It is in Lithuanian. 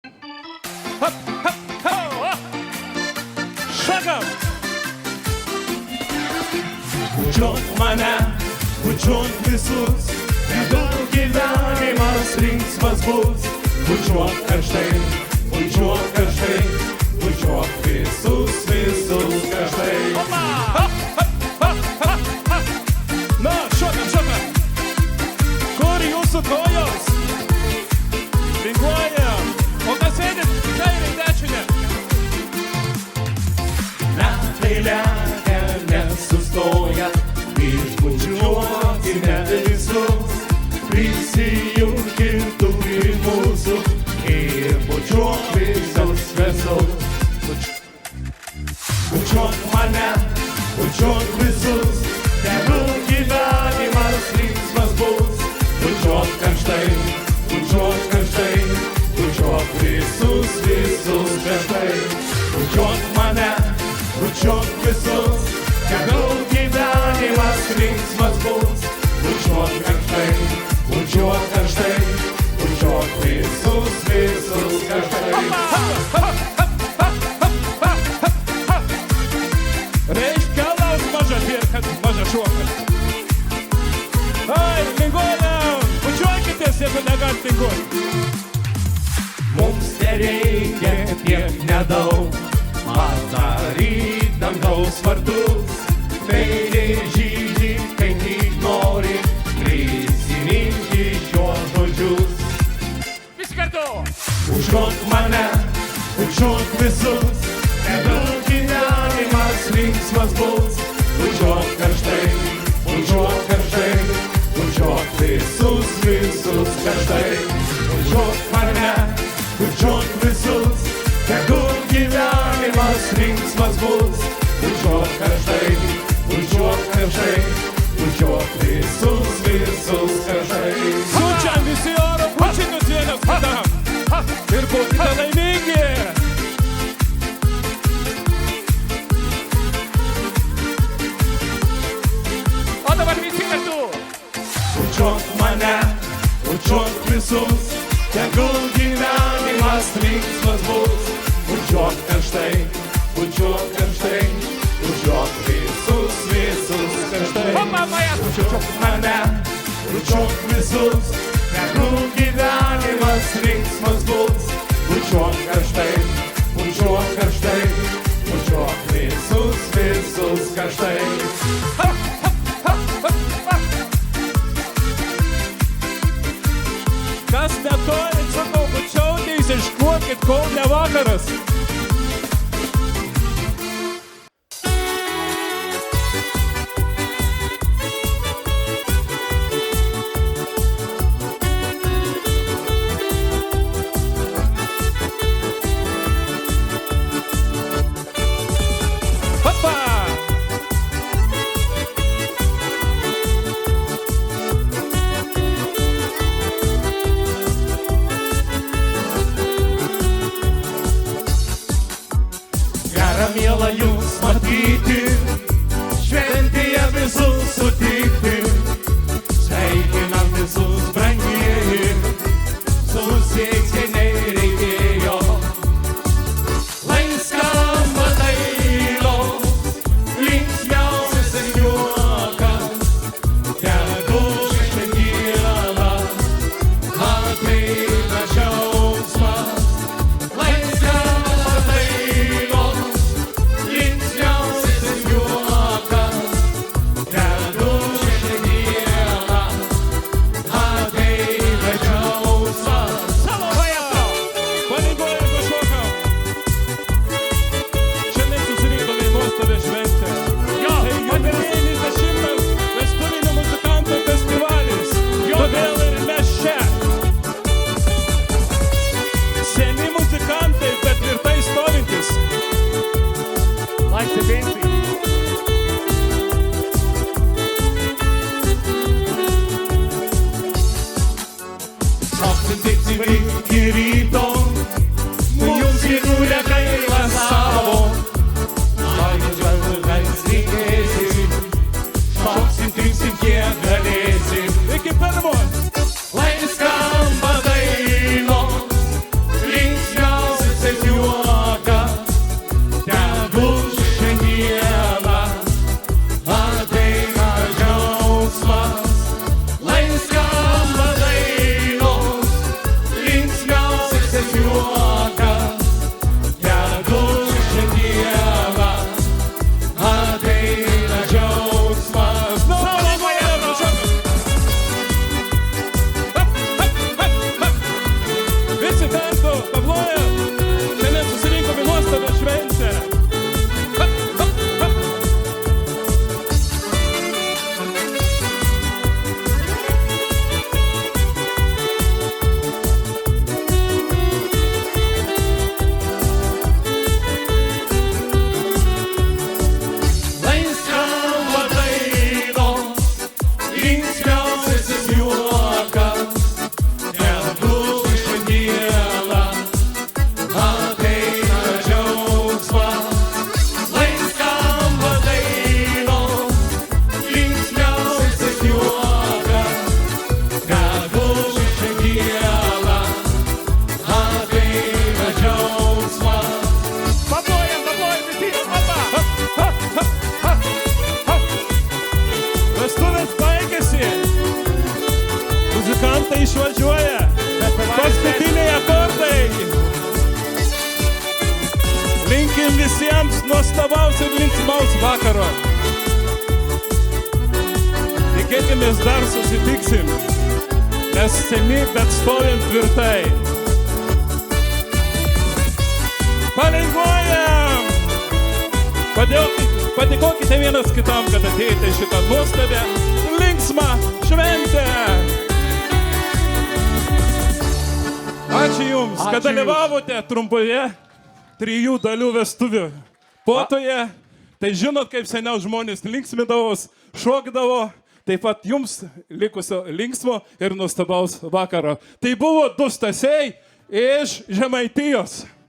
Hop, hop, hop. Шагом. Учет mane, учет visus, daug gyvenimas linksmas bus. Bučiuok karštai, bučiuok karštai, bučiuok visus, visus karštai. Opa! Hop, hop, hop, hop, hop. Na, šokam. Kur jūsų kojos? Vinguojam. O kas sėdit? Kairė, dešinė. Metai lekia, nesustoja, išbučiuokime visus. Prisijunkit tu į mūsų ir bučiuok visus visus. Bučiuok mane, bučiuok visus, tegul gyvenimas linksmas bus. Bučiuok karštai, bučiuok karštai, bučiuok visus, visus karštai. Bučiuok mane, bučiuok visus, tegul gyvenimas linksmas bus. Bučiuok karštai, bučiuok karštai, bučiuok visus, visus karštai. Reiškia laus maža pirkat, maža šokat. Ai, vinguojam. Bučiuokitės, jeigu negalit vinguoti. Mums tereikia tiek nedaug, padaryt dangaus vartus. Meilė žydi, kai tik nori, prisiminti šiuos žodžius. Visi kartu. Bučiuok mane, bučiuok visus, tegul gyvenimas linksmas bus. Bučiuok karštai, bučiuok karštai, bučiuok visus, visus karštai. Bučiuok mane, bučiuok visus, tegul gyvenimas linksmas bus. Bučiuok karštai, bučiuok karštai, bučiuok visus, visus karštai. Siunčiam visi oro bučinius vienas kitam. Ir būkite laimingi. O dabar visi kartu. Bučiuok mane, bučiuok visus, tegul gyvenimas linksmas bus. Bučiuok karštai, bučiuok karštai, bučiuok visus, visus karštai. Opa, majas. Bučiuok mane, bučiuok visus, tegul gyvenimas linksmas bus. Bučiuok karštai, bučiuok karštai, bučiuok visus, visus karštai. Kas netorit, sakau, bučiautės, iškuokit, kol ne vakaras. Hopa! Gera miela jūs matyti, šventėje visus sutikti. Sveikinam visus brangieji, susiekti nereikėjo. Lai skamba dainos, linksmiausias juokas, tegul šiandieną ateina džiaugsmas. Lai skamba dainos, linksmiausias juokas, tegul šiandieną ateina džiaugsmas. Savo vajato! Palinguojam, pašokam! Šiandien susirinkome į nuostabią šventę. Tai jubiliejinis 10 vestuvinių muzikantų festivalis. Todėl ir mes čia. Seni muzikantai, bet tvirtai stovintys. Like the baby. Šoksim taip iki ryto, jums įgūlė gaila savo. Žalgiais reikėsim, šoksim, trinsim, kiek galėsim. Iki pirmos. Lai skamba dainos, linksmiausios pavloja. Šiandien susirinkome nuostabią šventę. Hop, hop, hop. Lai skamba dainos, linksmiausias juokas, nebus šiandieną, ateina džiaugsmas. Lai skamba dainos, linksmiausias juokas, nebus šiandieną, ateina džiaugsmas. Paplojam visi. Opa. Hop, hop, hop, hop, hop. Vestuvės baigėsi. Muzikantai išvažiuoja. Paskutiniai akordai. Linkim visiems nuostabaus ir linksmaus vakaro. Tikėkimės dar susitiksim. Mes seni, bet stovim tvirtai. Palinguojam! Padėkokite vienas kitam, kad atėjote šitą nuostabę, linksmą šventę. Ačiū Jums, kad dalyvavote trumpoje 3 dalių vestuvių puotoje. Tai žinot, kaip seniau žmonės linksmindavos, šokdavo. Taip pat Jums likusio linksmo ir nuostabaus vakaro. Tai buvo du Stasiai iš Žemaitijos.